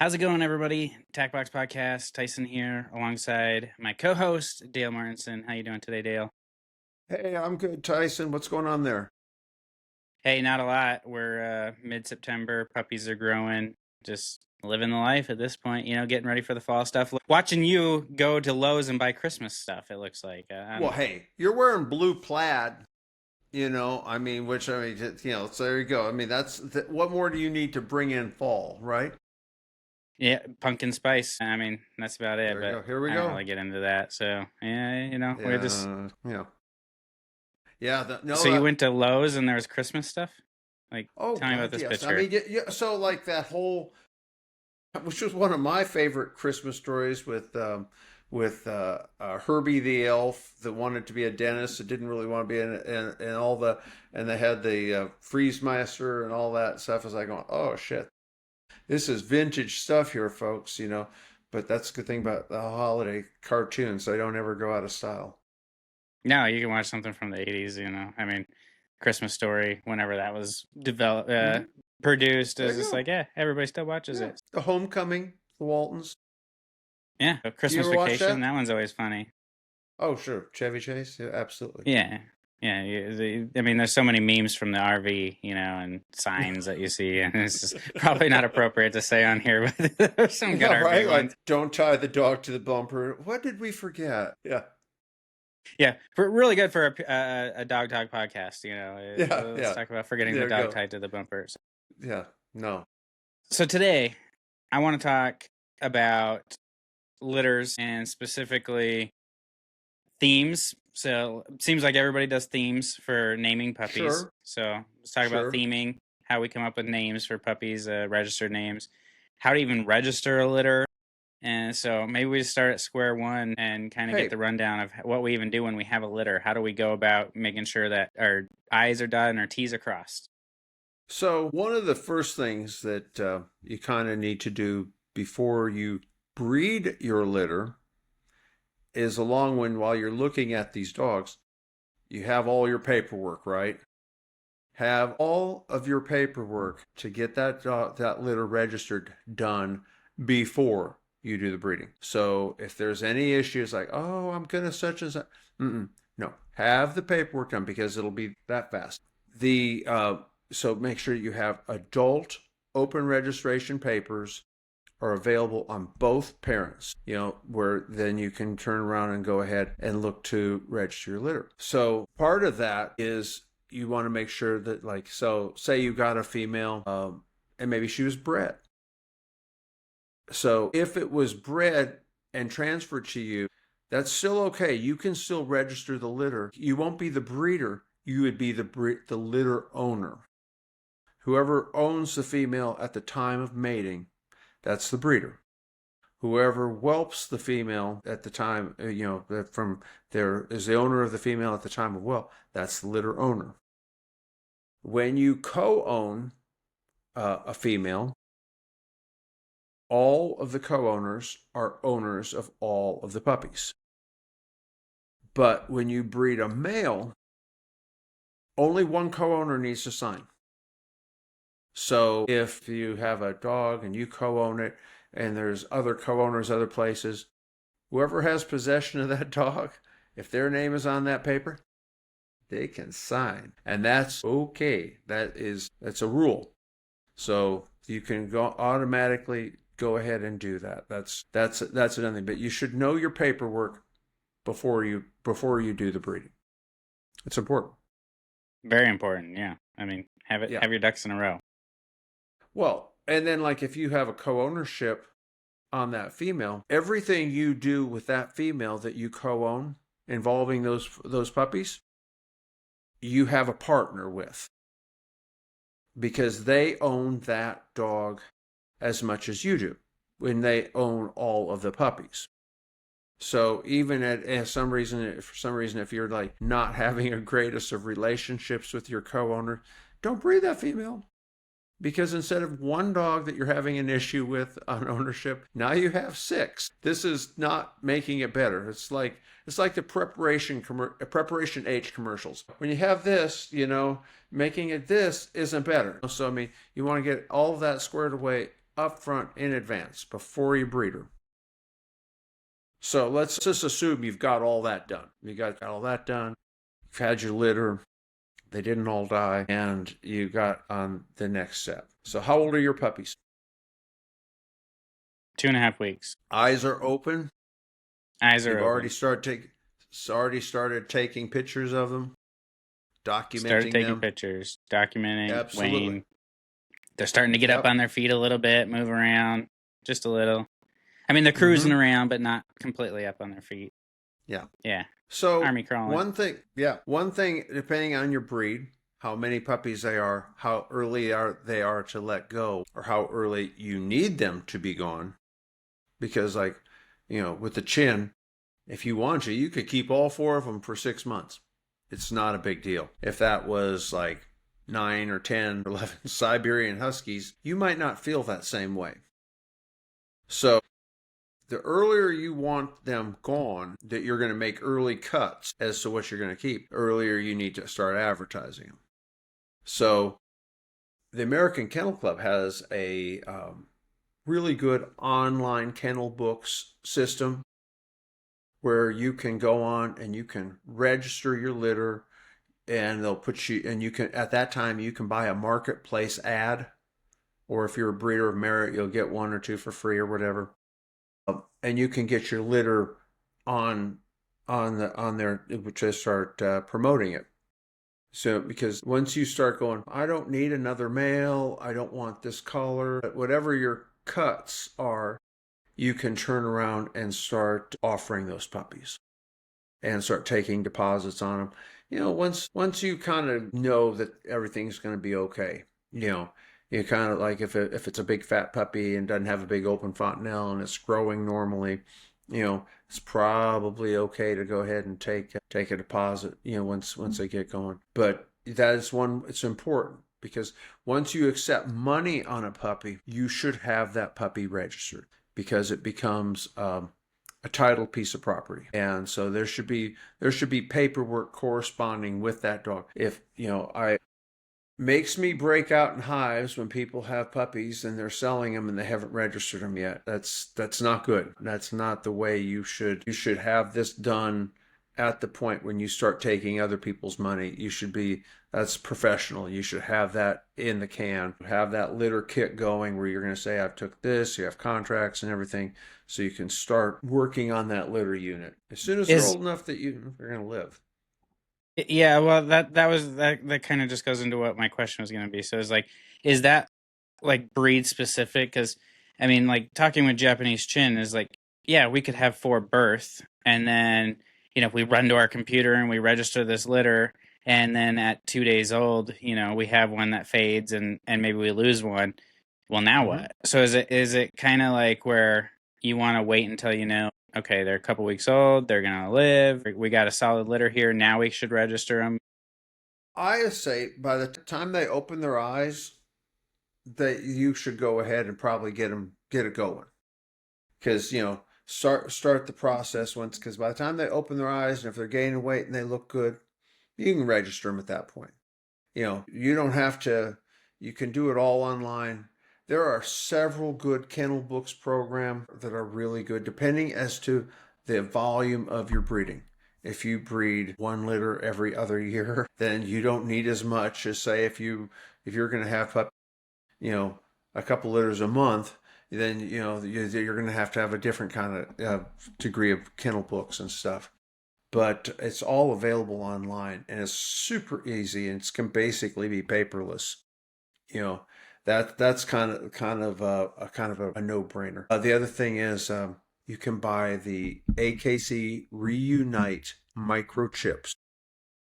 How's it going, everybody? Tackbox Podcast, Tyson here, alongside my co-host, Dale Martenson. How you doing today, Dale? Hey, I'm good, Tyson. What's going on there? Hey, not a lot. We're mid-September. Puppies are growing. Just living the life at this point, getting ready for the fall stuff. Watching you go to Lowe's and buy Christmas stuff, it looks like. Well, hey, you're wearing blue plaid, so there you go. I mean, what more do you need to bring in fall, right? Yeah, pumpkin spice. I mean, that's about it. There you But go. Here we I go. don't really get into that. So, yeah, we're just... Yeah. You went to Lowe's and there was Christmas stuff? Tell me about this yes. picture. I mean, so like that whole, which was one of my favorite Christmas stories with Herbie the elf that wanted to be a dentist, that didn't really want to be and they had the Freeze Meister and all that stuff. I was like, oh shit, this is vintage stuff here, folks. But that's the good thing about the holiday cartoons; they don't ever go out of style. No, you can watch something from the 80s, I mean, Christmas Story, whenever that was developed, produced, it's just everybody still watches it. The Homecoming, the Waltons. Yeah, Christmas Vacation, that one's always funny. Oh, sure. Chevy Chase, yeah, absolutely. Yeah. I mean, there's so many memes from the RV, and signs that you see, and it's just probably not appropriate to say on here, but there's some good RV ones. Like, don't tie the dog to the bumper. What did we forget? Yeah. Yeah, really good for a dog talk podcast. Let's talk about forgetting the dog tied to the bumpers. Yeah, no. So today, I want to talk about litters and specifically themes. So it seems like everybody does themes for naming puppies. Sure. So let's talk about theming, how we come up with names for puppies, registered names, how to even register a litter. And so maybe we just start at square one and kind of get the rundown of what we even do when we have a litter. How do we go about making sure that our I's are dotted and our T's are crossed? So one of the first things that you kind of need to do before you breed your litter is while you're looking at these dogs, you have all your paperwork, right? Have all of your paperwork to get that litter registered done before you do the breeding. So if there's any issues like, oh, I'm gonna such and such, no, have the paperwork done because it'll be that fast. So make sure you have adult open registration papers are available on both parents, where then you can turn around and go ahead and look to register your litter. So part of that is you want to make sure that so say you got a female and maybe she was bred. So if it was bred and transferred to you, that's still okay. You can still register the litter. You won't be the breeder. You would be the litter owner. Whoever owns the female at the time of mating, that's the breeder. Whoever whelps the female at the time, is the owner of the female at the time of whelp, that's the litter owner. When you co-own a female, all of the co-owners are owners of all of the puppies. But when you breed a male, only one co-owner needs to sign. So if you have a dog and you co-own it, and there's other co-owners other places, whoever has possession of that dog, if their name is on that paper, they can sign. And that's okay. That's a rule. So you can automatically go ahead and do that. That's another thing. But you should know your paperwork before you do the breeding. It's important. Very important, yeah. I mean, have your ducks in a row. Well, and then if you have a co-ownership on that female, everything you do with that female that you co-own involving those puppies, you have a partner with, because they own that dog as much as you do when they own all of the puppies. So even for some reason, if you're not having a greatest of relationships with your co-owner, don't breed that female. Because instead of one dog that you're having an issue with on ownership, now you have 6. This is not making it better. It's like the preparation H commercials. When you have this, making it this isn't better. So I mean, you want to get all of that squared away up front in advance before you breed her. So let's just assume you've got all that done. You got all that done. You've had your litter. They didn't all die. And you got on the next step. So how old are your puppies? 2.5 weeks. Eyes are open. Eyes are You've open. already started taking pictures of them, documenting Started taking them. pictures, documenting, Absolutely. weighing. They're starting to get up on their feet a little bit, move around just a little. I mean, they're cruising around, but not completely up on their feet. Yeah. Yeah. So army crawling. one thing, depending on your breed, how many puppies they are, how early they are to let go, or how early you need them to be gone. Because with the chin, if you want to, you could keep all 4 of them for 6 months. It's not a big deal. If that was like 9 or 10 or 11 Siberian Huskies, you might not feel that same way. So the earlier you want them gone, that you're going to make early cuts as to what you're going to keep, earlier you need to start advertising them. So the American Kennel Club has a really good online kennel books system where you can go on and you can register your litter, and they'll put you, and you can, at that time, you can buy a marketplace ad, or if you're a breeder of merit, you'll get 1 or 2 for free or whatever. And you can get your litter on there to start promoting it. So, because once you start going, I don't need another male, I don't want this color, whatever your cuts are, you can turn around and start offering those puppies and start taking deposits on them. Once you kind of know that everything's going to be okay, you kind of like if it's a big fat puppy and doesn't have a big open fontanelle and it's growing normally, it's probably okay to go ahead and take a deposit, once they get going. But that is it's important, because once you accept money on a puppy, you should have that puppy registered, because it becomes a title piece of property. And so there should be paperwork corresponding with that dog. If, makes me break out in hives when people have puppies and they're selling them and they haven't registered them yet. That's not good. That's not the way you should have this done. At the point when you start taking other people's money, that's professional. You should have that in the can, have that litter kit going where you're going to say, I've took this, you have contracts and everything, so you can start working on that litter unit as soon as they're old enough that they're going to live. Yeah, well, that kind of just goes into what my question was going to be. So it's like, is that like breed specific? Because I mean, like talking with Japanese Chin is like, yeah, we could have 4 birth, and then if we run to our computer and we register this litter, and then at 2 days old, we have one that fades and maybe we lose one. Well, now what? So is it kind of like where you want to wait until okay, they're a couple weeks old, they're going to live, we got a solid litter here, now we should register them? I say by the time they open their eyes, that you should go ahead and probably get it going. Because, start the process once, because by the time they open their eyes, and if they're gaining weight and they look good, you can register them at that point. You don't have to, you can do it all online. There are several good kennel books program that are really good, depending as to the volume of your breeding. If you breed 1 litter every other year, then you don't need as much as, say, if you're going to have a couple litters a month, then you're going to have a different kind of degree of kennel books and stuff. But it's all available online, and it's super easy, and it can basically be paperless. That's kind of a no-brainer. The other thing is you can buy the AKC Reunite microchips,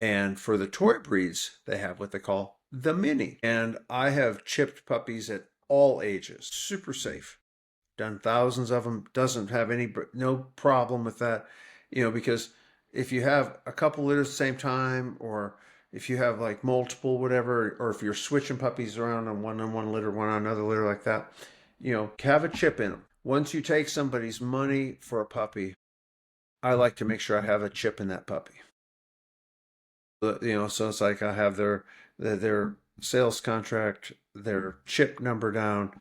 and for the toy breeds, they have what they call the mini. And I have chipped puppies at all ages, super safe. Done thousands of them. Doesn't have no problem with that, because if you have a couple litters at the same time, or if you have like multiple, whatever, or if you're switching puppies around on one litter, one on another litter like that, have a chip in them. Once you take somebody's money for a puppy, I like to make sure I have a chip in that puppy. So it's like I have their sales contract, their chip number down,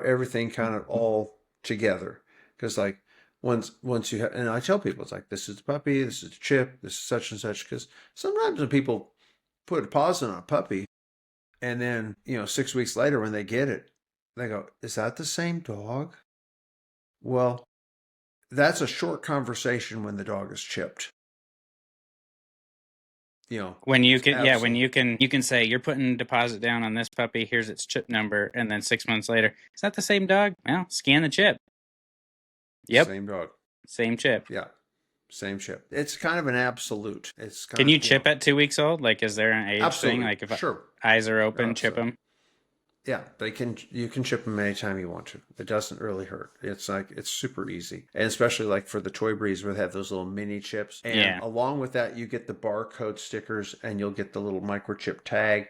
everything kind of all together. Because like once you have, and I tell people, it's like, this is the puppy, this is the chip, this is such and such. Because sometimes when people put a deposit on a puppy, and then 6 weeks later when they get it, they go, "Is that the same dog?" Well, that's a short conversation when the dog is chipped. When you can, yeah, when you can say you're putting deposit down on this puppy, here's its chip number, and then 6 months later, is that the same dog? Well, scan the chip. Yep, same dog, same chip. yeah, same chip. It's kind of an absolute. Can you chip at 2 weeks old? Like, is there an age thing? Like, if eyes are open, chip them. Yeah, you can chip them anytime you want to. It doesn't really hurt. It's super easy. And especially like for the toy breeds where they have those little mini chips. And along with that, you get the barcode stickers and you'll get the little microchip tag.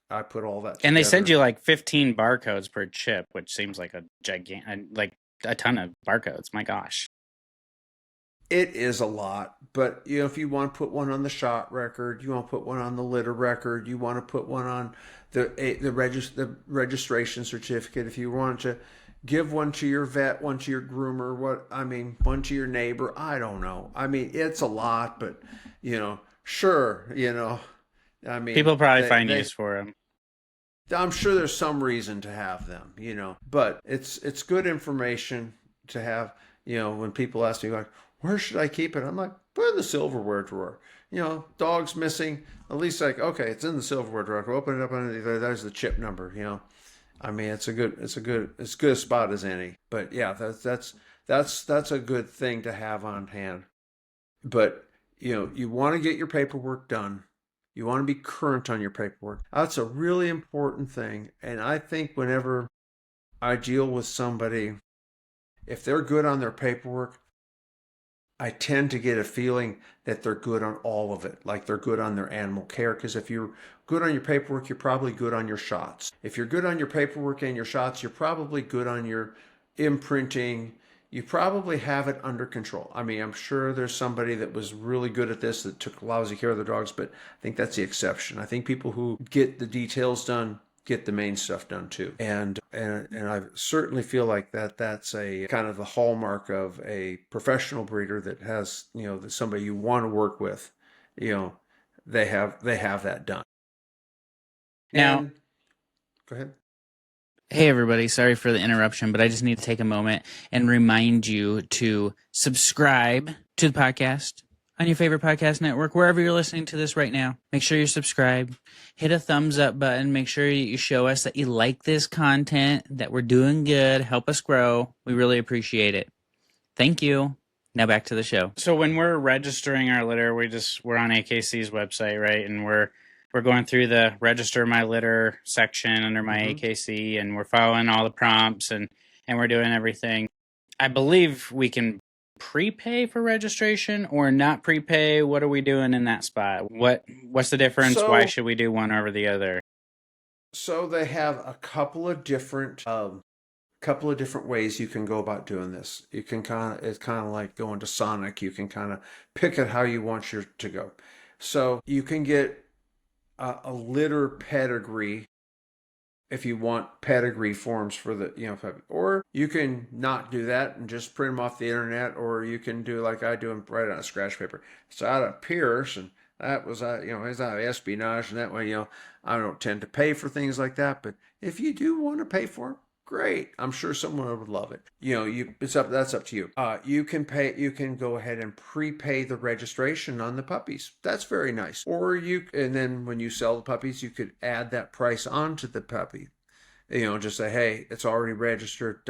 I put all that together. And they send you like 15 barcodes per chip, which seems like a a ton of barcodes. My gosh. It is a lot, but if you want to put one on the shot record, you want to put one on the litter record, you want to put one on the registration certificate. If you want to give one to your vet, one to your groomer, one to your neighbor, I don't know. I mean, it's a lot, but sure, people probably find use for them. I'm sure there's some reason to have them, but it's good information to have. When people ask me like, where should I keep it? I'm like, put it in the silverware drawer. Dog's missing. At least like, okay, it's in the silverware drawer. Open it up underneath there. There's the chip number. I mean, it's as good a spot as any. But yeah, that's a good thing to have on hand. But you want to get your paperwork done. You want to be current on your paperwork. That's a really important thing. And I think whenever I deal with somebody, if they're good on their paperwork, I tend to get a feeling that they're good on all of it, like they're good on their animal care. Because if you're good on your paperwork, you're probably good on your shots. If you're good on your paperwork and your shots, you're probably good on your imprinting. You probably have it under control. I mean, I'm sure there's somebody that was really good at this that took lousy care of their dogs, but I think that's the exception. I think people who get the details done get the main stuff done too. And I certainly feel like that's a kind of the hallmark of a professional breeder that has, somebody you want to work with, they have that done. Now, go ahead. Hey everybody, sorry for the interruption, but I just need to take a moment and remind you to subscribe to the podcast on your favorite podcast network, wherever you're listening to this right now. Make sure you're subscribed. Hit a thumbs up button. Make sure you show us that you like this content, that we're doing good. Help us grow. We really appreciate it. Thank you. Now back to the show. So when we're registering our litter, we're on AKC's website, right? And we're going through the register my litter section under my AKC, and we're following all the prompts and we're doing everything. I believe we can prepay for registration or not prepay. What are we doing in that spot? What's the difference? Why should we do one over the other? So they have a couple of different ways you can go about doing this. You can it's kind of like going to Sonic. You can kind of pick it how you want your to go. So you can get a litter pedigree if you want pedigree forms for the puppy, or you can not do that and just print them off the internet, or you can do like I do and write on a scratch paper. It's out of Pierce, and that was it's out of Espionage, and that way I don't tend to pay for things like that. But if you do want to pay for them, great. I'm sure someone would love it. That's up to you. You can go ahead and prepay the registration on the puppies. That's very nice. And then when you sell the puppies, you could add that price onto the puppy. Just say, hey, it's already registered,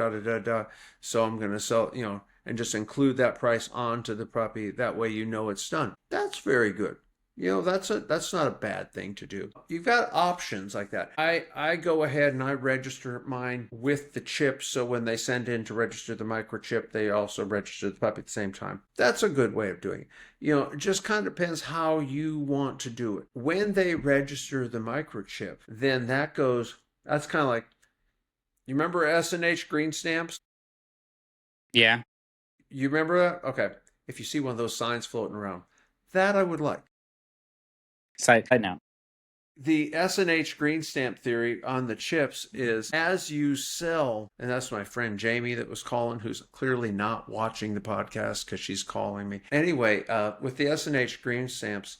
so I'm going to sell, and just include that price onto the puppy. That way it's done. That's very good. That's not a bad thing to do. You've got options like that. I go ahead and I register mine with the chip, so when they send in to register the microchip, they also register the puppy at the same time. That's a good way of doing it. It just kind of depends how you want to do it. When they register the microchip, then that's kind of like, you remember S&H green stamps? Yeah. You remember that? Okay. If you see one of those signs floating around, that I would like. Side note. The S&H green stamp theory on the chips is as you sell, and that's my friend Jamie that was calling, who's clearly not watching the podcast because she's calling me. Anyway, with the S&H green stamps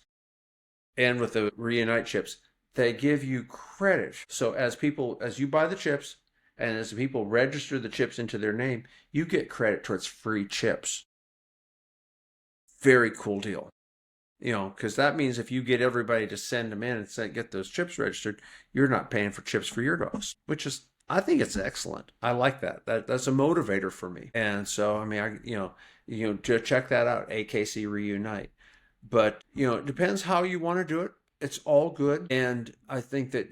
and with the Reunite chips, they give you credit. So as you buy the chips and as people register the chips into their name, you get credit towards free chips. Very cool deal. Because that means if you get everybody to send them in and say, get those chips registered, you're not paying for chips for your dogs, which is, I think it's excellent. I like that. That's a motivator for me. And so, I mean, to check that out, AKC Reunite. But, it depends how you want to do it. It's all good. And I think that,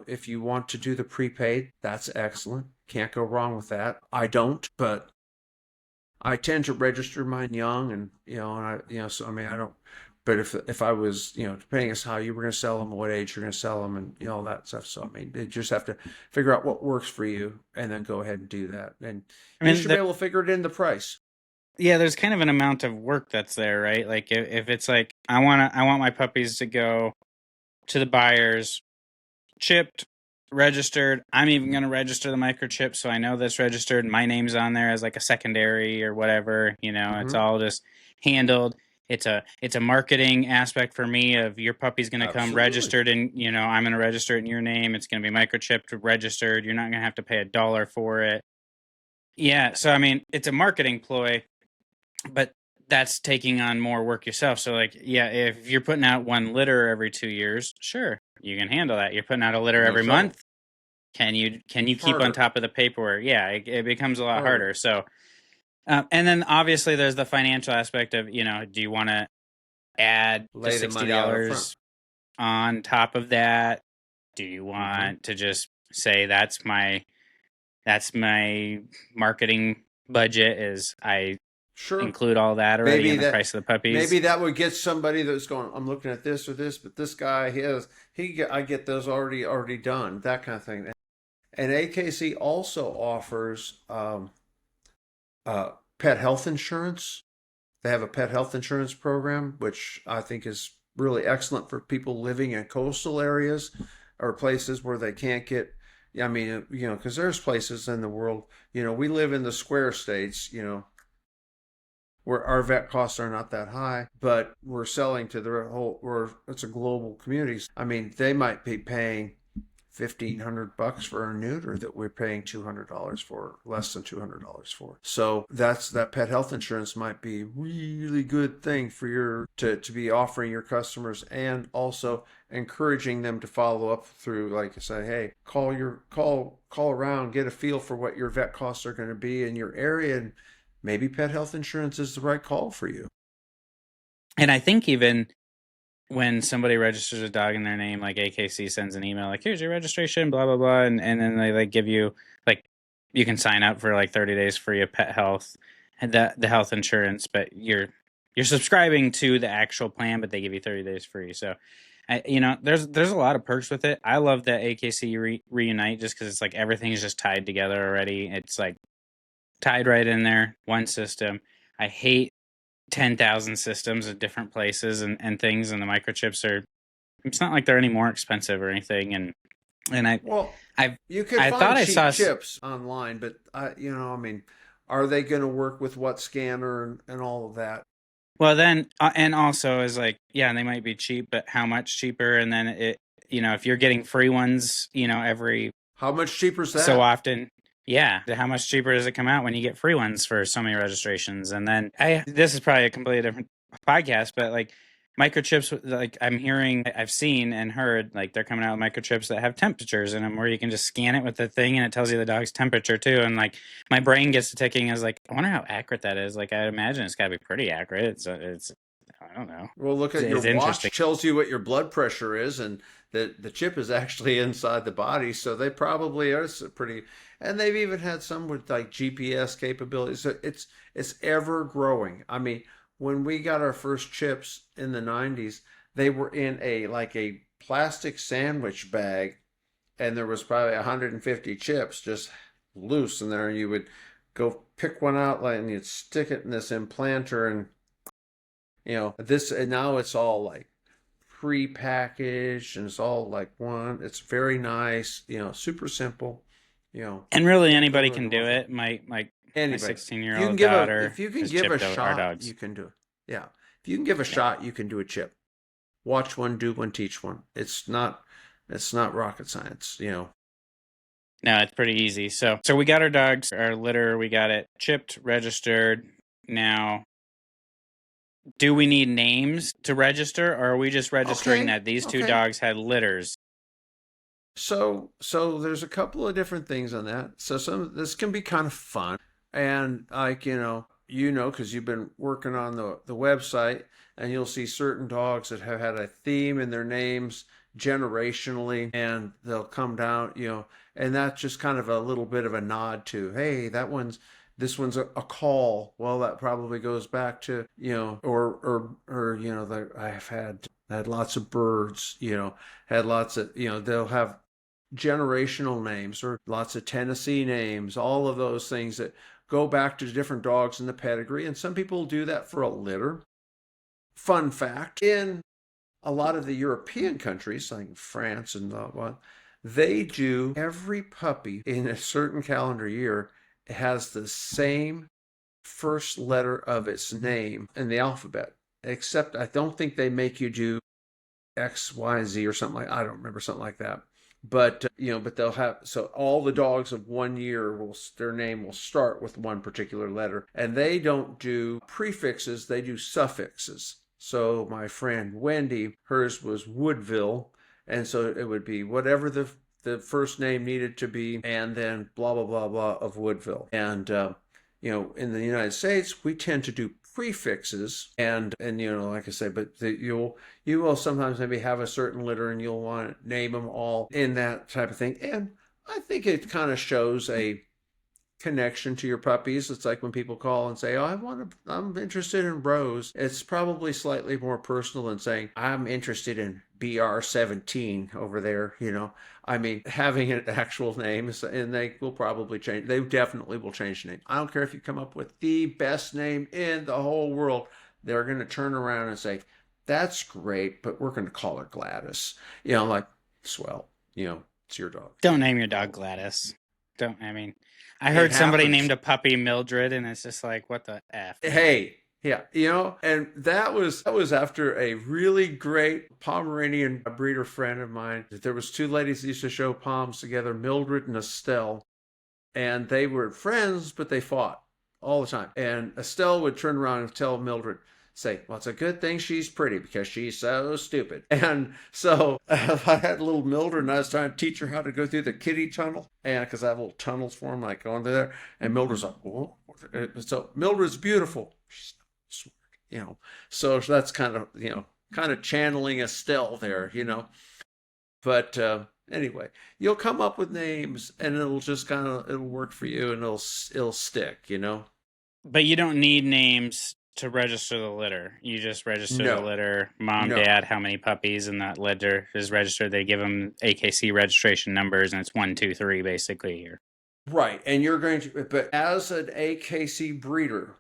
if you want to do the prepaid, that's excellent. Can't go wrong with that. I don't, but I tend to register mine young so I mean, I don't. But if I was, depending on how you were going to sell them, what age you're going to sell them, and all that stuff. So I mean, you just have to figure out what works for you, and then go ahead and do that. And you should be able to figure it in the price. Yeah, there's kind of an amount of work that's there, right? Like if it's like I want my puppies to go to the buyers, chipped, registered. I'm even going to register the microchip, so I know that's registered. My name's on there as like a secondary or whatever. It's all just handled. It's a marketing aspect for me of your puppy's going to come registered and, I'm going to register it in your name. It's going to be microchipped, registered. You're not going to have to pay $1 for it. Yeah. So, I mean, it's a marketing ploy, but that's taking on more work yourself. So like, yeah, if you're putting out one litter every 2 years, sure, you can handle that. You're putting out a litter every month. Can you keep on top of the paperwork? Yeah, it becomes a lot harder. So, and then obviously there's the financial aspect of, do you want to add the $60 on top of that? Do you want to just say that's my marketing budget is I include all that already in the price of the puppies? Maybe that would get somebody that's going, I'm looking at this or this, but this guy, I get those already done, that kind of thing. And AKC also offers pet health insurance. They have a pet health insurance program, which I think is really excellent for people living in coastal areas or places where they can't get, I mean, because there's places in the world, we live in the square states, where our vet costs are not that high, but we're selling to it's a global community. I mean, they might be paying $1,500 for a neuter that we're paying $200 for, less than $200 for. So that pet health insurance might be a really good thing for to be offering your customers, and also encouraging them to follow up through, like I say, hey, call around, get a feel for what your vet costs are going to be in your area, and maybe pet health insurance is the right call for you. And I think even when somebody registers a dog in their name, like AKC sends an email like, here's your registration, blah, blah, blah. And then they like give you, like, you can sign up for like 30 days free of pet health and the health insurance, but you're subscribing to the actual plan, but they give you 30 days free. So, there's a lot of perks with it. I love that AKC Reunite just because it's like everything's just tied together already. It's like tied right in there, one system. I hate 10,000 systems at different places and things, and the microchips it's not like they're any more expensive or anything. And you can find cheap chips online, but are they going to work with what scanner and all of that? Well, then, and also is like, yeah, they might be cheap, but how much cheaper? And then if you're getting free ones, how much cheaper is that? So often. Yeah. How much cheaper does it come out when you get free ones for so many registrations? And then this is probably a completely different podcast, but like microchips, like I've seen and heard, like they're coming out with microchips that have temperatures in them where you can just scan it with the thing and it tells you the dog's temperature too. And like my brain gets to ticking as like, I wonder how accurate that is. Like I imagine it's gotta be pretty accurate. It's I don't know. Well, look at your watch tells you what your blood pressure is, and the chip is actually inside the body, so they probably are pretty. And they've even had some with like GPS capabilities. So it's ever growing. I mean, when we got our first chips in the 90s, they were in a plastic sandwich bag, and there was probably 150 chips just loose in there, and you would go pick one out and you'd stick it in this implanter, and and now it's all like pre-packaged, and it's all like one. It's very nice, super simple, And really, Can't go anybody really can do wrong. it. My Anybody. If you can 16-year-old give daughter if you can has give a chipped our shot, dogs. you can do it. Yeah. If you can give a Yeah. shot, you can do a chip. Watch one, do one, teach one. It's not rocket science. No, it's pretty easy. So we got our dogs, our litter, we got it chipped, registered. Now, do we need names to register, or are we just registering Okay. that these two Okay. dogs had litters? So there's a couple of different things on that. So this can be kind of fun, and like because you've been working on the website, and you'll see certain dogs that have had a theme in their names generationally, and they'll come down, and that's just kind of a little bit of a nod to, hey, this one's a call. Well, that probably goes back to, or I've had lots of birds, had lots of, they'll have generational names or lots of Tennessee names, all of those things that go back to different dogs in the pedigree. And some people do that for a litter. Fun fact, in a lot of the European countries, like France and what, they do every puppy in a certain calendar year has the same first letter of its name in the alphabet. Except I don't think they make you do X, Y, Z or something I don't remember, something like that. But but they'll have, so all the dogs of one year their name will start with one particular letter, and they don't do prefixes, they do suffixes. So my friend Wendy, hers was Woodville, and so it would be whatever the first name needed to be, and then blah blah blah blah of Woodville. And in the United States, we tend to do prefixes, and like I say, but you will sometimes maybe have a certain litter, and you'll want to name them all in that type of thing. And I think it kind of shows a connection to your puppies. It's like when people call and say, "Oh, I'm interested in Rose." It's probably slightly more personal than saying, "I'm interested in BR17 over there." I mean, having an actual name, and they will probably change. They definitely will change the name. I don't care if you come up with the best name in the whole world. They're going to turn around and say, "That's great, but we're going to call her Gladys." Like, swell. It's your dog. Don't name your dog Gladys. I heard somebody named a puppy Mildred, and it's just like, what the F? Hey, yeah, and that was after a really great Pomeranian breeder friend of mine. There was two ladies that used to show Poms together, Mildred and Estelle, and they were friends, but they fought all the time. And Estelle would turn around and tell Mildred, say, "Well, it's a good thing she's pretty because she's so stupid." And so I had little Mildred, and I was trying to teach her how to go through the kitty tunnel, and because I have little tunnels for them, like going through there. And Mildred's like, "Oh." So Mildred's beautiful. She's smart, So that's kind of channeling Estelle there, But anyway, you'll come up with names, and it'll just it'll work for you, and it'll stick, But you don't need names to register the litter. You just register the litter. Mom, Dad, how many puppies in that litter is registered. They give them AKC registration numbers, and it's 1, 2, 3 basically here. Right, and you're going to, but as an AKC breeder,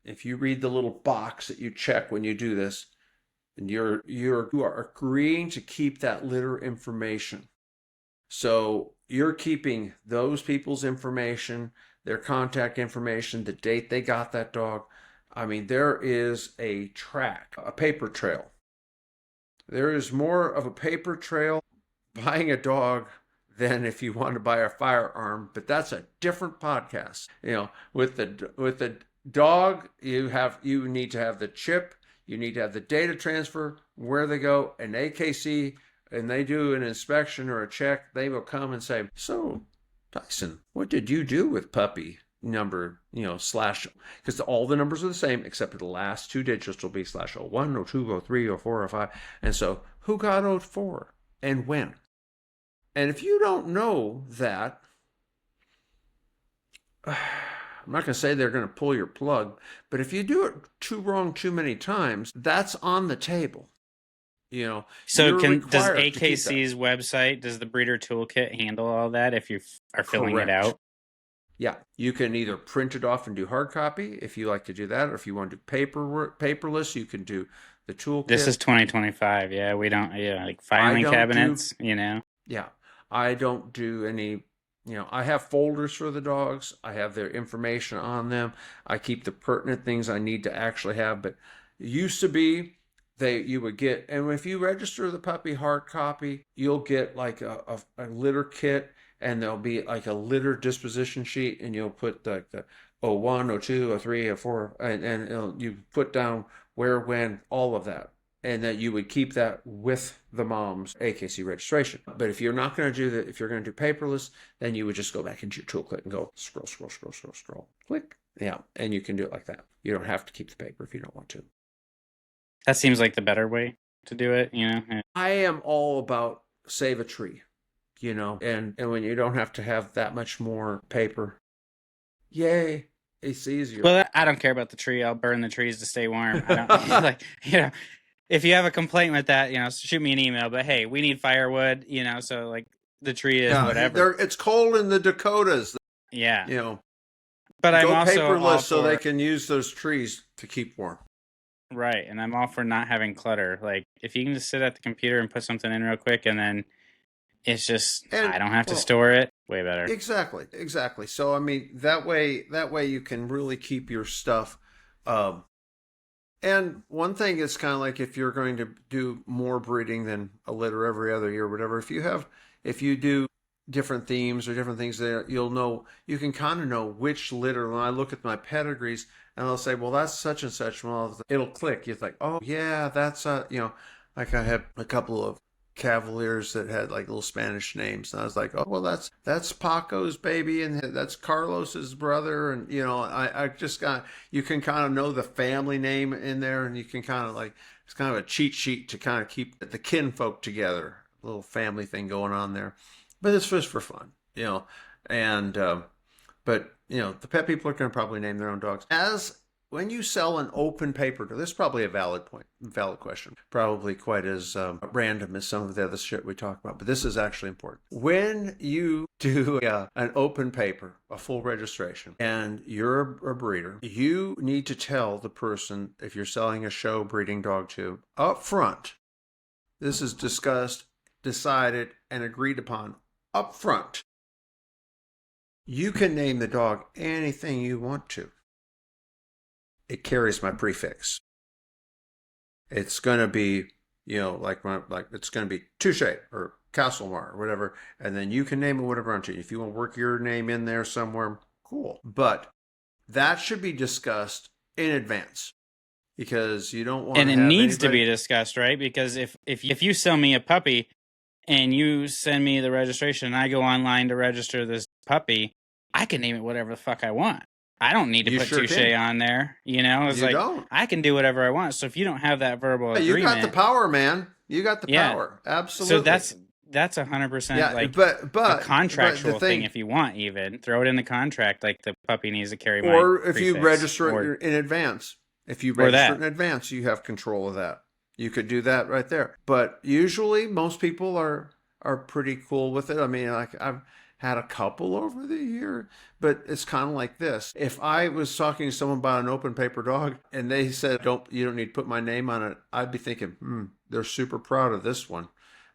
if you read the little box that you check when you do this, and you are agreeing to keep that litter information. So you're keeping those people's information, their contact information, the date they got that dog. I mean, there is a paper trail. There is more of a paper trail buying a dog than if you want to buy a firearm, but that's a different podcast. With the dog, you need to have the chip, you need to have the data transfer, where they go, and AKC, and they do an inspection or a check, they will come and say, "So, Tyson, what did you do with puppy number, slash," because all the numbers are the same, except for the last two digits will be /01, 02, 03, 04, 05. And so, who got 04 and when? And if you don't know that, I'm not going to say they're going to pull your plug, but if you do it wrong too many times, that's on the table. So does AKC's website, does the breeder toolkit handle all that if you are filling it out? Yeah, you can either print it off and do hard copy if you like to do that, or if you want to do paperless, you can do the toolkit. This is 2025. Yeah, we don't. Yeah, like filing cabinets. Yeah, I don't do any. I have folders for the dogs. I have their information on them. I keep the pertinent things I need to actually have. But it used to be you would get, and if you register the puppy hard copy, you'll get like a litter kit, and there'll be like a litter disposition sheet, and you'll put like the 01, 02, 03, 04, and you put down where, when, all of that. And that you would keep that with the mom's AKC registration. But if you're not going to do that, if you're going to do paperless, then you would just go back into your toolkit and go scroll, scroll, scroll, scroll, scroll, click. Yeah, and you can do it like that. You don't have to keep the paper if you don't want to. That seems like the better way to do it, I am all about save a tree, and when you don't have to have that much more paper, yay, it's easier. Well, I don't care about the tree. I'll burn the trees to stay warm. I don't If you have a complaint with that, shoot me an email. But hey, we need firewood, so like the tree is whatever. It's cold in the Dakotas. Yeah. But I'm also paperless so they can use those trees to keep warm. Right, and I'm all for not having clutter. Like if you can just sit at the computer and put something in real quick, and then it's just I don't have to store it. Way better. Exactly. So I mean that way you can really keep your stuff. And one thing is kind of like if you're going to do more breeding than a litter every other year or whatever, if you do different themes or different things there, you can kind of know which litter. When I look at my pedigrees and I'll say, well, that's such and such. Well, it'll click. You're like, oh yeah, that's, like I had a couple of Cavaliers that had like little Spanish names, and I was like, oh well, that's Paco's baby, and that's Carlos's brother, and I just you can kind of know the family name in there, and you can kind of like it's kind of a cheat sheet to kind of keep the kinfolk together, a little family thing going on there, but it's just for fun, and but the pet people are going to probably name their own dogs. When you sell an open paper, this is probably a valid question. Probably quite as random as some of the other shit we talk about, but this is actually important. When you do an open paper, a full registration, and you're a breeder, you need to tell the person, if you're selling a show breeding dog to, up front, this is discussed, decided, and agreed upon up front. You can name the dog anything you want to. It carries my prefix. It's going to be, it's going to be Touche or Castlemar or whatever, and then you can name it whatever you want to. If you want to work your name in there somewhere, cool. But that should be discussed in advance because you don't want. And it needs to be discussed, right? Because if you sell me a puppy and you send me the registration and I go online to register this puppy, I can name it whatever the fuck I want. I don't need to put Touche on there. It's like don't. I can do whatever I want. So if you don't have that verbal agreement, you got the power, man. You got the power. Absolutely. So that's 100% but a contractual thing. If you want, even throw it in the contract, like the puppy needs to carry my or if you register it in advance. If you register in advance, you have control of that. You could do that right there. But usually, most people are pretty cool with it. I mean, like I've had a couple over the year, but it's kind of like this. If I was talking to someone about an open paper dog and they said, you don't need to put my name on it, I'd be thinking, they're super proud of this one.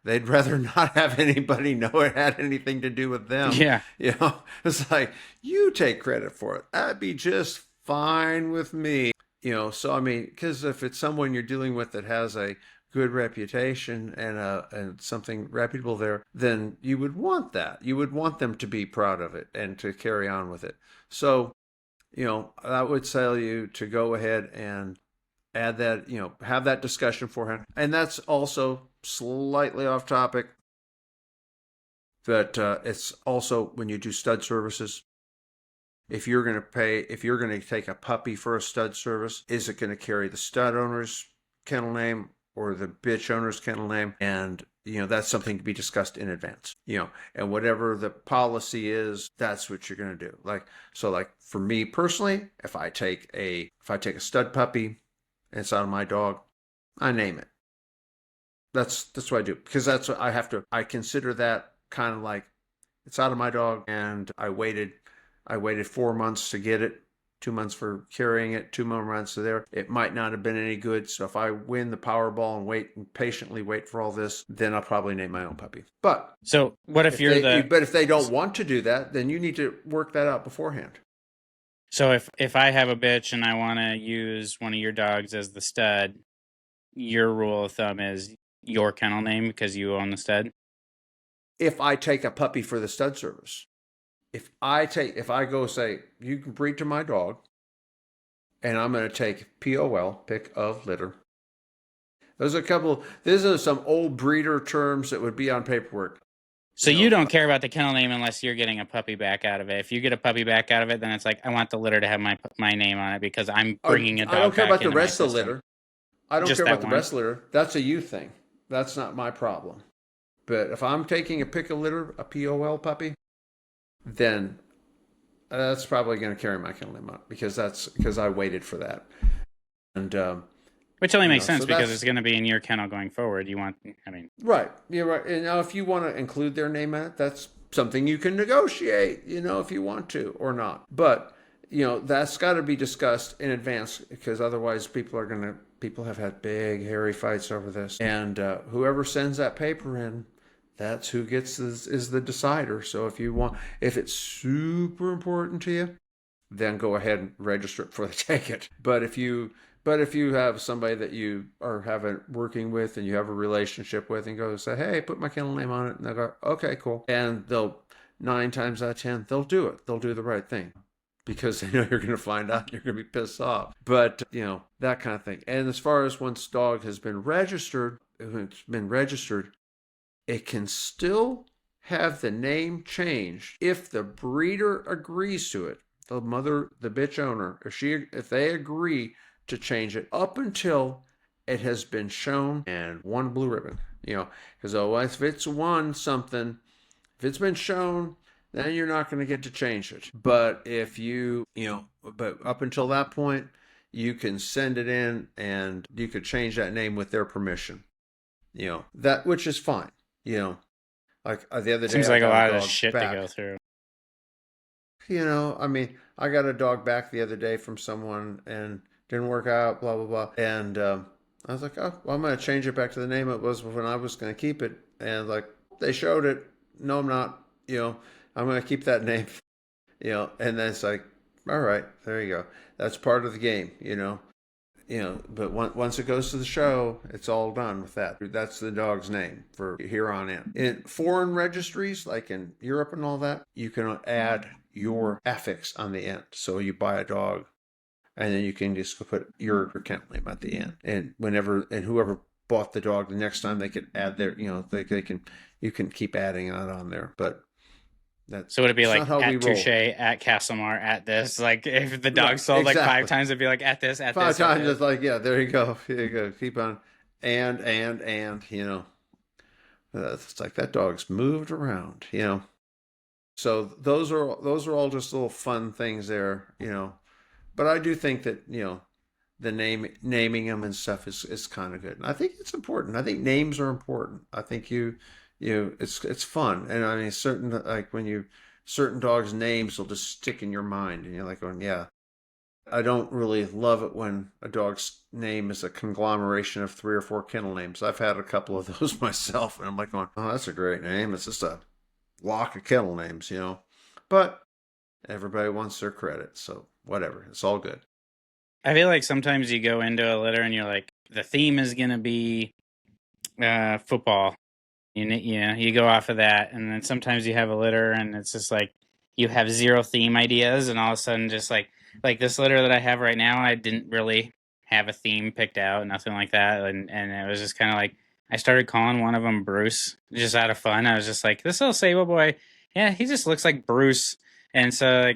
They'd rather not have anybody know it had anything to do with them. Yeah. It's like, you take credit for it. That'd be just fine with me. So I mean, because if it's someone you're dealing with that has a good reputation and something reputable there, then you would want that. You would want them to be proud of it and to carry on with it. So, that would tell you to go ahead and add that, have that discussion beforehand. And that's also slightly off topic, but it's also when you do stud services. If you're going to take a puppy for a stud service, is it going to carry the stud owner's kennel name or the bitch owner's kennel name? And, that's something to be discussed in advance, and whatever the policy is, that's what you're going to do. Like for me personally, if I take a stud puppy and it's out of my dog, I name it. That's what I do, because that's what I consider that kind of like it's out of my dog and I waited 4 months to get it. 2 months for carrying it, 2 more months there. It might not have been any good. So if I win the Powerball and patiently wait for all this, then I'll probably name my own puppy. But so what if if they don't want to do that, then you need to work that out beforehand. So if I have a bitch and I want to use one of your dogs as the stud, your rule of thumb is your kennel name because you own the stud? If I take a puppy for the stud service, if I go say, you can breed to my dog, and I'm going to take POL, pick of litter. These are some old breeder terms that would be on paperwork. So you don't care about the kennel name unless you're getting a puppy back out of it. If you get a puppy back out of it, then it's like, I want the litter to have my name on it because I'm bringing a dog back. I don't care about the rest of the litter. I don't care about the rest of the litter. That's a you thing. That's not my problem. But if I'm taking a pick of litter, a POL puppy, then that's probably going to carry my kennel name up because I waited for that. And which only makes sense because it's going to be in your kennel going forward. Right. You're right. And now if you want to include their name in it, that's something you can negotiate, if you want to or not. But, that's got to be discussed in advance because otherwise people have had big, hairy fights over this. And whoever sends that paper in, that's who is the decider. So if it's super important to you, then go ahead and register it before they take it. But if you have somebody that you are working with and you have a relationship with and go say, hey, put my kennel name on it. And they'll go, okay, cool. And 9 times out of 10, they'll do it. They'll do the right thing because they know you're going to find out. You're going to be pissed off. But, that kind of thing. And as far as once dog has been registered, it can still have the name changed if the breeder agrees to it. The bitch owner, if they agree to change it up until it has been shown and one blue ribbon, because otherwise if it's been shown, then you're not going to get to change it. But if but up until that point, you can send it in and you could change that name with their permission, which is fine. Like the other day, seems like a lot of shit to go through. I got a dog back the other day from someone and didn't work out, blah, blah, blah. And I was like, oh, well, I'm going to change it back to the name it was when I was going to keep it. And they showed it. No, I'm not, I'm going to keep that name, and then it's like, all right, there you go. That's part of the game, but once it goes to the show, it's all done with that. That's the dog's name for here on in. In foreign registries, like in Europe and all that, you can add your affix on the end. So you buy a dog, and then you can just put your kennel name at the end. And whoever bought the dog, the next time they could add their, you can keep adding that on there. But so would it be like at Touche, at Castlemar, at this? Like if the dog sold like 5 times, it'd be like at this, at 5 this. 5 times, it's like, yeah, there you go. Here you go. Keep on. And, it's like that dog's moved around, So those are all just little fun things there, But I do think that, the naming them and stuff is kind of good. And I think it's important. I think names are important. I think it's fun. And I mean, certain dogs' names will just stick in your mind and you're like going, yeah. I don't really love it when a dog's name is a conglomeration of 3 or 4 kennel names. I've had a couple of those myself and I'm like going, oh, that's a great name. It's just a block of kennel names, but everybody wants their credit. So whatever, it's all good. I feel like sometimes you go into a litter and you're like, the theme is going to be football. You go off of that, and then sometimes you have a litter, and it's just like you have 0 theme ideas, and all of a sudden, just like this litter that I have right now, I didn't really have a theme picked out, nothing like that, and it was just kind of like I started calling one of them Bruce, just out of fun. I was just like, this little Sable boy, yeah, he just looks like Bruce, and so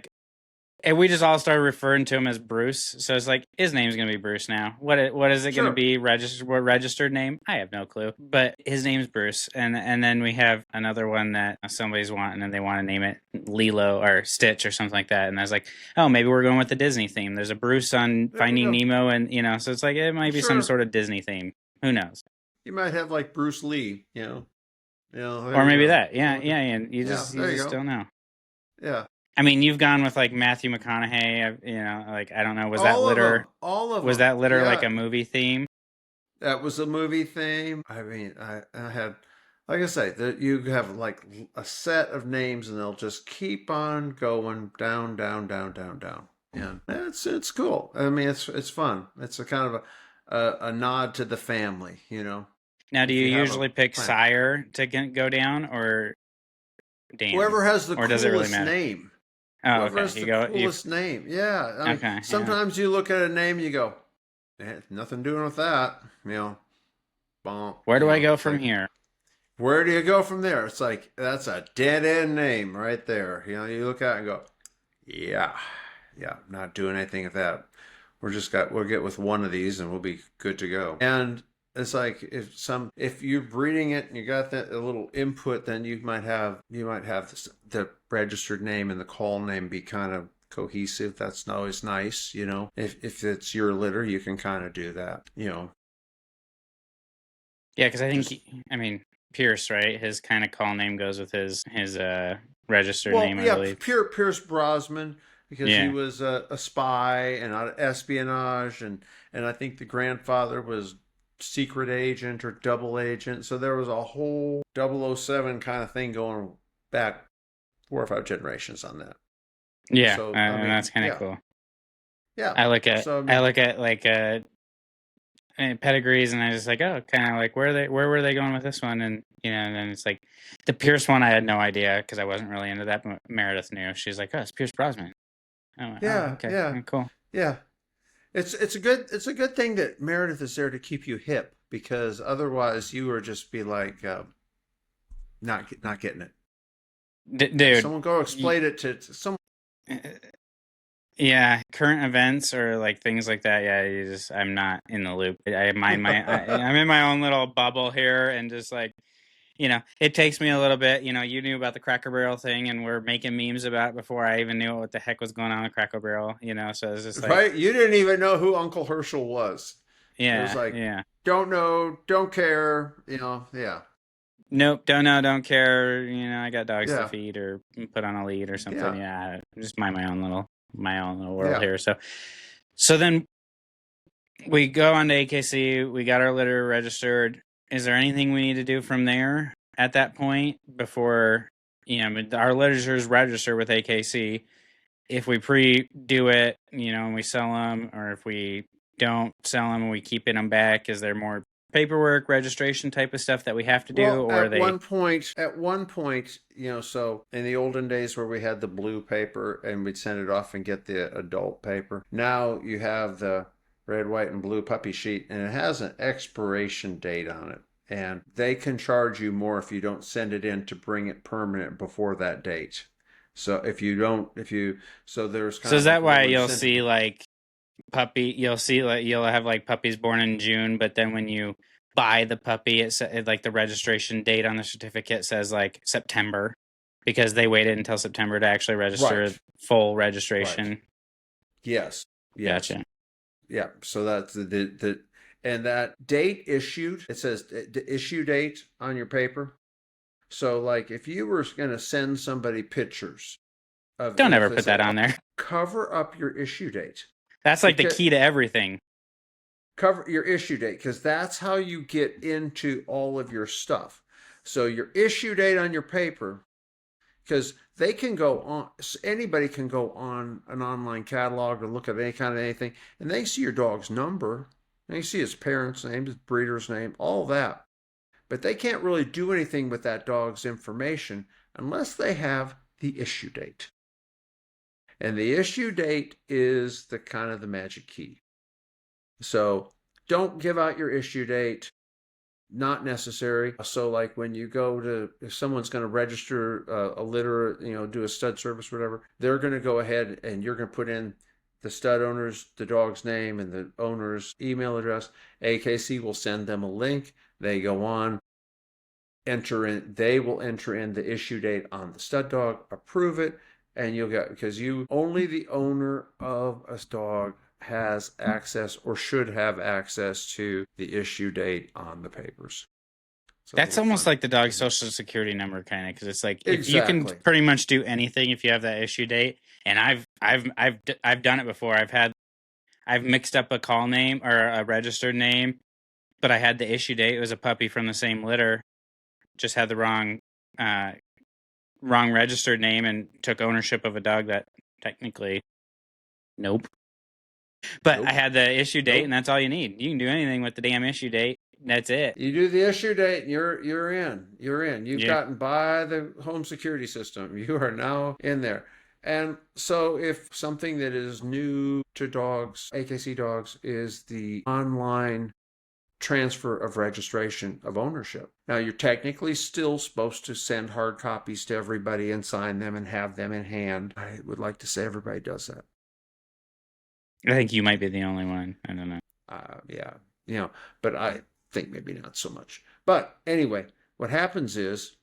and we just all started referring to him as Bruce. So it's like his name's gonna be Bruce now. What is it gonna be? Registered name? I have no clue. But his name's Bruce. And then we have another one that somebody's wanting, and they want to name it Lilo or Stitch or something like that. And I was like, oh, maybe we're going with the Disney theme. There's a Bruce on Finding Nemo, and so it's like it might be some sort of Disney theme. Who knows? You might have like Bruce Lee, or maybe that. Yeah. And you just don't know. Yeah. I mean, you've gone with like Matthew McConaughey. Like I don't know. Was that All of litter? them. All of Was them. that litter like Yeah. a movie theme? That was a movie theme. I mean, I had, like I say, that you have like a set of names, and they'll just keep on going down, down, down, down, down. And it's cool. I mean, it's fun. It's a kind of a nod to the family, Now, do if you you have a usually pick plan. sire to go down or dam, Whoever has the or does it really coolest matter? name. Oh, Whoever okay. has the coolest name. Yeah. I mean, Okay. Yeah. sometimes you look at a name and you go, nothing doing with that. Bonk, Where do I go it's from like, here? where do you go from there? It's like, that's a dead end name right there. You look at it and go, yeah, not doing anything with that. We'll get with one of these and we'll be good to go. And it's like if you're breeding it and you got that a little input, then you might have the registered name and the call name be kind of cohesive. That's always nice, If it's your litter, you can kind of do that, Yeah, because I think Pierce, right? His kind of call name goes with his registered name, I believe. Pierce Brosnan, because he Yeah. was a spy and espionage, and I think the grandfather was secret agent or double agent. So there was a whole 007 kind of thing going back 4 or 5 generations on that. Yeah, So and that's kind of yeah. cool. Yeah. I look at So, like pedigrees, and I just like, oh, kind of like where were they going with this one, and and then it's like the Pierce one. I had no idea because I wasn't really into that. But Meredith knew. She's like, oh, it's Pierce Brosnan. I went, yeah, oh, okay, yeah, cool. yeah. It's a good thing that Meredith is there to keep you hip, because otherwise you would just be like not getting it. Dude, Someone go explain it to someone. Yeah, current events or like things like that. Yeah, I'm not in the loop. I'm in my own little bubble here, and just like, it takes me a little bit. You knew about the Cracker Barrel thing, and we're making memes about it before I even knew what the heck was going on with Cracker Barrel. So it's just like, Right? You didn't even know who Uncle Herschel was. It was yeah, like, yeah. don't know, don't care, yeah. Nope, don't know, don't care. I got dogs Yeah. to feed or put on a lead or something. Yeah. Just mind my own little world Yeah. here. So then we go on to AKC. We got our litter registered. Is there anything we need to do from there at that point before our litters register with AKC? If we pre-do it, and we sell them, or if we don't sell them and we keep them back, is there more paperwork, registration type of stuff that we have to do? Well, or at one point, so in the olden days where we had the blue paper and we'd send it off and get the adult paper, now you have the red, white, and blue puppy sheet, and it has an expiration date on it. And they can charge you more if you don't send it in to bring it permanent before that date. So there's kind So is that why you'll see like puppy? You'll have like puppies born in June, but then when you buy the puppy, it like the registration date on the certificate says like September, because they waited until September to actually register full registration. Right. Yes. Gotcha. Yeah. So that's the and that date issued. It says the issue date on your paper. So, like, if you were going to send somebody pictures of... Don't ever put that on there. Cover up your issue date. That's like the key to everything. Cover your issue date, because that's how you get into all of your stuff. So your issue date on your paper, because they can go on, anybody can go on an online catalog or look at any kind of anything, and they see your dog's number, they see his parents' name, his breeder's name, all that. But they can't really do anything with that dog's information unless they have the issue date. And the issue date is the kind of the magic key. So don't give out your issue date. Not necessary. So like when you go to, if someone's going to register a litter, do a stud service, whatever, they're going to go ahead and you're going to put in the stud owner's, the dog's name and the owner's email address. AKC will send them a link. They go on, they will enter in the issue date on the stud dog, approve it, and you'll get, because only the owner of a dog has access or should have access to the issue date on the papers. That's almost like the dog's social security number, kind of, because it's like if you can Exactly. pretty much do anything if you have that issue date. And I've done it before. I've mixed up a call name or a registered name, but I had the issue date. It was a puppy from the same litter, just had the wrong registered name and took ownership of a dog that technically, nope. But I had the issue date, and that's all you need. You can do anything with the damn issue date. That's it. You do the issue date, you're in. You're in. You've gotten by the home security system. You are now in there. And so if something that is new to dogs, AKC dogs, is the online transfer of registration of ownership. Now, you're technically still supposed to send hard copies to everybody and sign them and have them in hand. I would like to say everybody does that. I think you might be the only one. I don't know. Yeah, but I think maybe not so much. But anyway, what happens is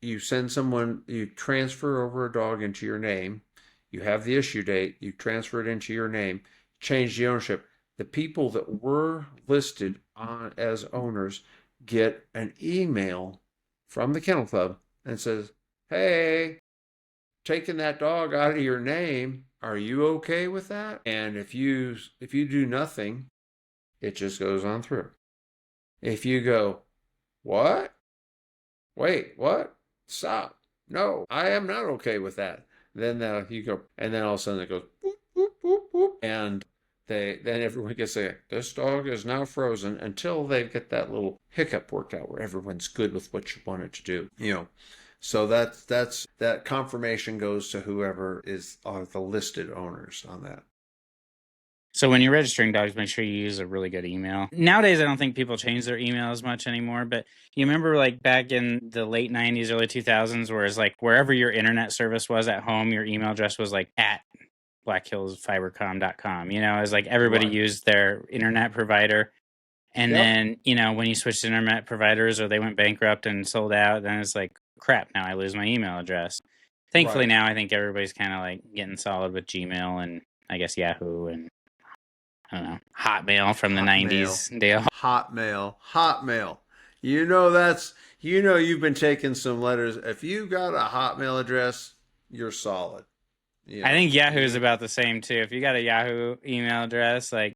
you send someone, you transfer over a dog into your name, you have the issue date, you transfer it into your name, change the ownership. The people that were listed on as owners get an email from the Kennel Club and says, hey, taking that dog out of your name, are you okay with that? And if you do nothing, it just goes on through. If you go, what? Wait, what? Stop. No, I am not okay with that. Then you go, and then all of a sudden it goes, boop, boop, boop, boop, and then everyone gets this dog is now frozen until they get that little hiccup worked out where everyone's good with what you want it to do. So that confirmation goes to whoever are the listed owners on that. So when you're registering dogs, make sure you use a really good email. Nowadays, I don't think people change their email as much anymore, but you remember like back in the late 90s, early 2000s, where it's like wherever your internet service was at home, your email address was like at blackhillsfibercom.com. It's like everybody used their internet provider. And then, when you switched to internet providers or they went bankrupt and sold out, then it's like, crap, now I lose my email address. Thankfully, now I think everybody's kind of like getting solid with Gmail and I guess Yahoo and I don't know, Hotmail from the 90s deal. Hotmail. You've been taking some letters. If you got a Hotmail address, you're solid. I think Yahoo is about the same too. If you got a Yahoo email address, like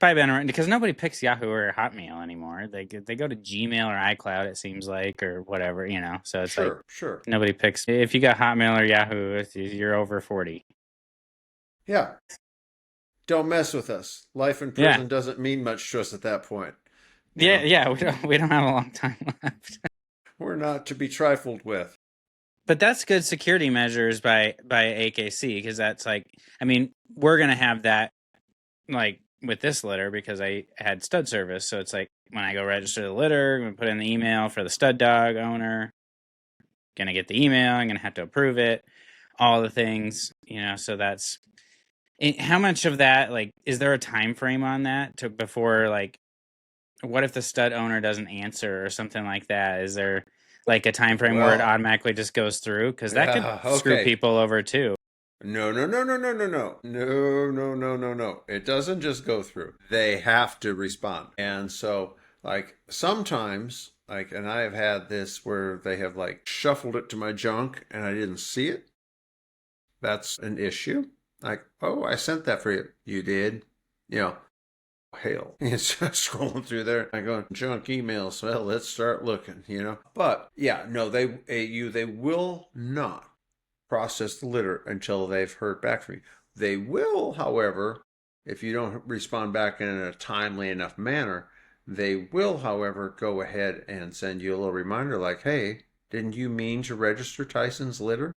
probably been around because nobody picks Yahoo or Hotmail anymore. They go to Gmail or iCloud, it seems like, or whatever, So it's sure. Nobody picks. If you got Hotmail or Yahoo, you're over 40. Yeah. Don't mess with us. Life in prison doesn't mean much to us at that point. Yeah, we don't have a long time left. We're not to be trifled with. But that's good security measures by AKC because that's like, we're gonna have that like with this litter because I had stud service, so it's like when I go register the litter, I'm gonna put in the email for the stud dog owner, gonna get the email, I'm gonna have to approve it, all the things, so that's. How much of that, like, is there a time frame on that before, like, what if the stud owner doesn't answer or something like that? Is there, like, a time frame where it automatically just goes through? Because that could screw people over, too. No. It doesn't just go through. They have to respond. And so, like, sometimes, like, and I have had this where they have, like, shuffled it to my junk and I didn't see it. That's an issue. Like, oh, I sent that for you. You did? Hell. It's just scrolling through there. I go, junk emails. Well, let's start looking, But, yeah, no, they will not process the litter until they've heard back from you. They will, however, if you don't respond back in a timely enough manner, they will, however, go ahead and send you a little reminder like, hey, didn't you mean to register Tyson's litter?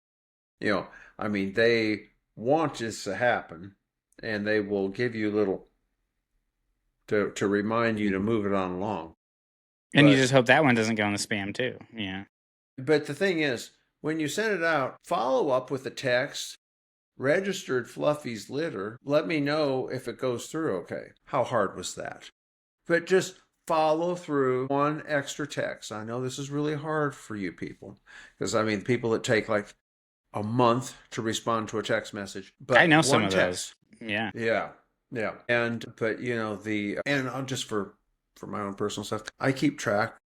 They want this to happen, and they will give you a little to remind you to move it on along. And you just hope that one doesn't go in the spam too. Yeah. But the thing is, when you send it out, follow up with a text, registered Fluffy's litter. Let me know if it goes through okay. How hard was that? But just follow through one extra text. I know this is really hard for you people because people that take like a month to respond to a text message. But I know some of those. Yeah. And I'll just for my own personal stuff, I keep track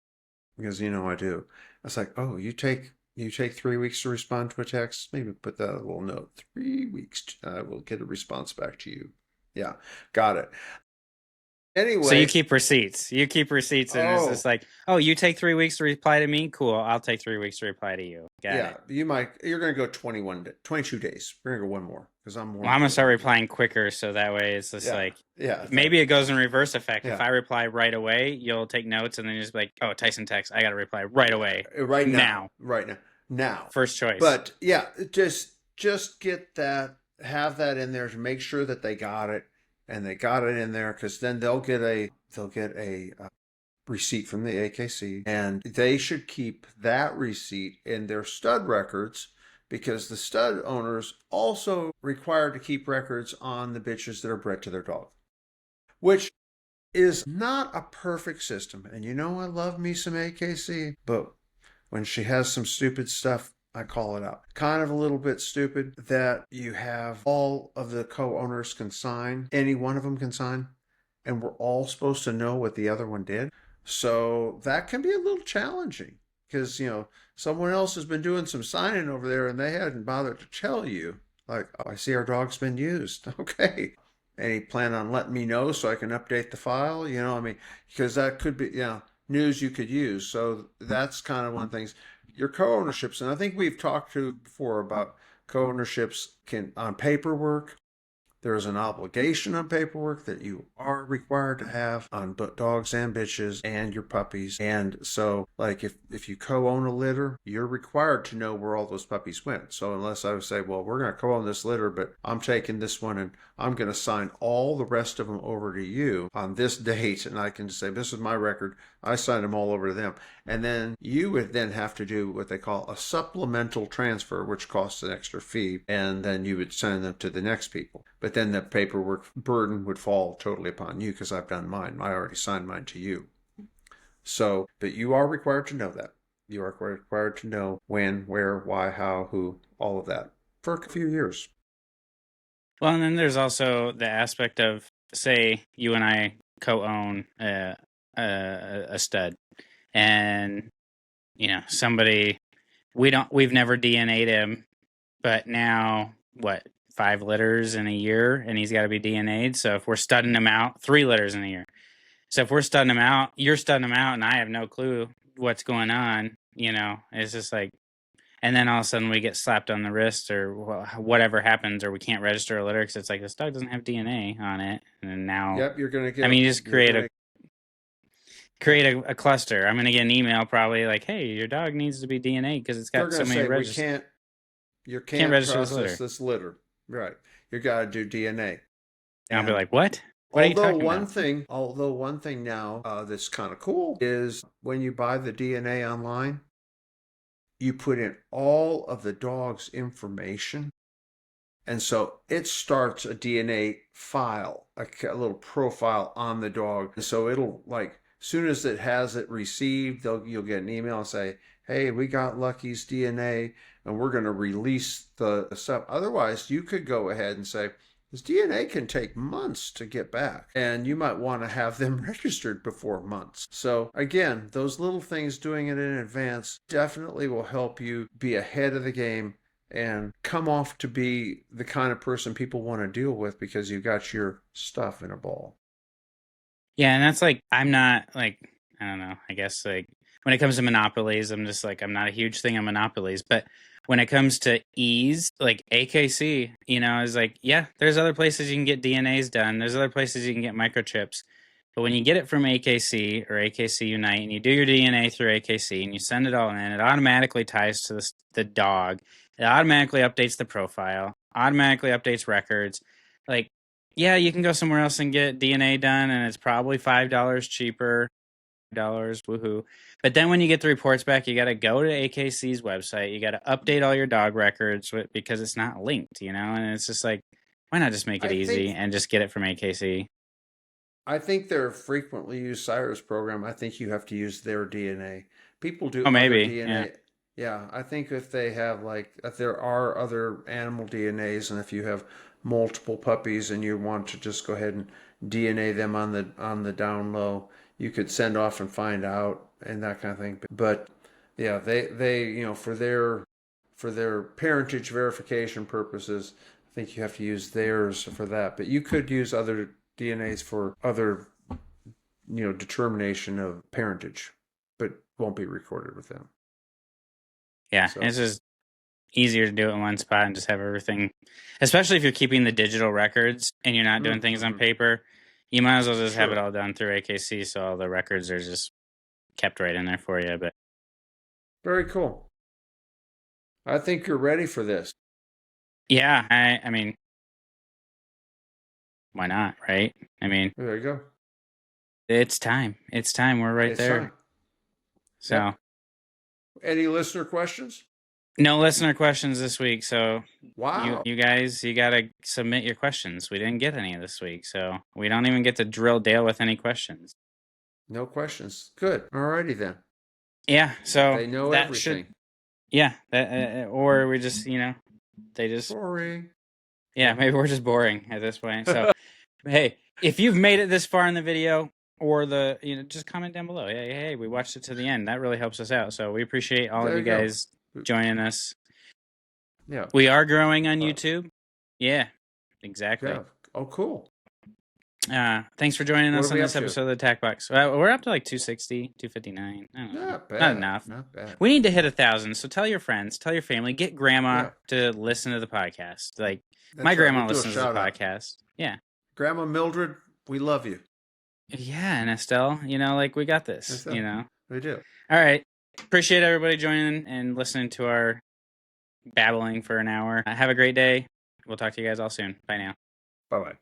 Because I do. I was like, oh, you take 3 weeks to respond to a text. Maybe put that a little note. 3 weeks. I will get a response back to you. Yeah, got it. So you Anyway, keep receipts. You keep receipts, and it's just oh, like, oh, you take 3 weeks to reply to me. Cool. I'll take 3 weeks to reply to you. Got yeah, it. you're going to go 22 days. We're going to go one more because I'm more Well, I'm gonna important start than you. replying quicker, so that way it's just Yeah, like yeah, it's like, maybe it goes in reverse effect. If yeah, I reply right away, you'll take notes, and then just be like, oh, Tyson text. I gotta reply right away right now, now. right now, now. First choice. But yeah, just get that, have that in there to make sure that they got it, and they got it in there because then they'll get a receipt from the AKC, and they should keep that receipt in their stud records because the stud owners also required to keep records on the bitches that are bred to their dog, which is not a perfect system. And I love me some AKC, but when she has some stupid stuff, I call it out. Kind of a little bit stupid that you have all of the co-owners can sign, any one of them can sign, and we're all supposed to know what the other one did. So that can be a little challenging because, someone else has been doing some signing over there and they hadn't bothered to tell you. Like, oh, I see our dog's been used. Okay. Any plan on letting me know so I can update the file? Because that could be, news you could use. So that's kind of one of the things. Your co-ownerships, and I think we've talked to before about co-ownerships can on paperwork. There is an obligation on paperwork that you are required to have on dogs and bitches and your puppies. And so, like, if you co-own a litter, you're required to know where all those puppies went. So unless I would say, well, we're going to co-own this litter, but I'm taking this one and I'm going to sign all the rest of them over to you on this date, and I can just say, this is my record. I signed them all over to them. And then you would then have to do what they call a supplemental transfer, which costs an extra fee. And then you would send them to the next people. But then the paperwork burden would fall totally upon you because I've done mine. I already signed mine to you. So, but you are required to know that. You are required to know when, where, why, how, who, all of that for a few years. Well, and then there's also the aspect of, say, you and I co-own a stud, and somebody we've never DNA'd him, but now what? 5 litters in a year, and he's got to be DNA'd. So if we're studding him out, 3 litters in a year. So if we're studding him out, you're studding him out, and I have no clue what's going on. It's just like, and then all of a sudden we get slapped on the wrist or whatever happens, or we can't register a litter because it's like this dog doesn't have DNA on it, and now, Yep, you're gonna get. I mean, you just create a cluster. I'm gonna get an email probably like, "Hey, your dog needs to be DNA because it's got so many registers." You can't register process this litter. Right. You got to do DNA. And I'll be like, what? What are you talking about? Although one thing now that's kind of cool is when you buy the DNA online, you put in all of the dog's information. And so it starts a DNA file, a little profile on the dog. And so it'll like, as soon as it has it received, you'll get an email and say, hey, we got Lucky's DNA and we're going to release the stuff. Otherwise, you could go ahead and say, this DNA can take months to get back, and you might want to have them registered before months. So again, those little things, doing it in advance, definitely will help you be ahead of the game and come off to be the kind of person people want to deal with because you got your stuff in a ball. Yeah, and that's like, I'm not like, I don't know, I guess like when it comes to monopolies, I'm just like, I'm not a huge thing on monopolies, but when it comes to ease, like AKC, is like, yeah, there's other places you can get DNAs done. There's other places you can get microchips. But when you get it from AKC or AKC Unite and you do your DNA through AKC and you send it all in, it automatically ties to the dog. It automatically updates the profile, automatically updates records. Like, yeah, you can go somewhere else and get DNA done, and it's probably $5 cheaper. Woohoo. But then when you get the reports back, you got to go to AKC's website. You got to update all your dog records because it's not linked, and it's just like, why not just make it easy and just get it from AKC? I think their frequently used Cyrus program, I think you have to use their DNA. People do maybe DNA. Yeah, I think if they have if there are other animal DNAs, and if you have multiple puppies and you want to just go ahead and DNA them on the down low, you could send off and find out and that kind of thing. But yeah, they for their parentage verification purposes, I think you have to use theirs for that. But you could use other DNAs for other determination of parentage, but won't be recorded with them. Yeah, so it's just easier to do it in one spot and just have everything, especially if you're keeping the digital records and you're not doing things on paper. You might as well just have it all done through AKC, so all the records are just kept right in there for you. But very cool. I think you're ready for this. Yeah, I mean, why not, right? I mean, there you go. It's time. It's time. We're right there. Time. So, yep. Any listener questions? No listener questions this week. So, wow, you guys, you got to submit your questions. We didn't get any this week, so we don't even get to drill Dale with any questions. No questions. Good. Alrighty then. Yeah. So they know that everything. Or we just, they just boring. Yeah, maybe we're just boring at this point. So, hey, if you've made it this far in the video, or just comment down below. Hey, we watched it to the end. That really helps us out. So we appreciate all of you guys joining us. Yeah. We are growing on YouTube. Yeah, exactly. Yeah. Oh, cool. Thanks for joining us on this episode of the Tackbox. We're up to like 260, 259. I don't know. Not bad. Not enough. Not bad. We need to hit 1,000. So tell your friends, tell your family, get grandma to listen to the podcast. Like my grandma listens to the podcast. Yeah. Grandma Mildred, we love you. Yeah, and Estelle, we got this, Estelle, we do. All right. Appreciate everybody joining and listening to our babbling for an hour. Have a great day. We'll talk to you guys all soon. Bye now. Bye-bye.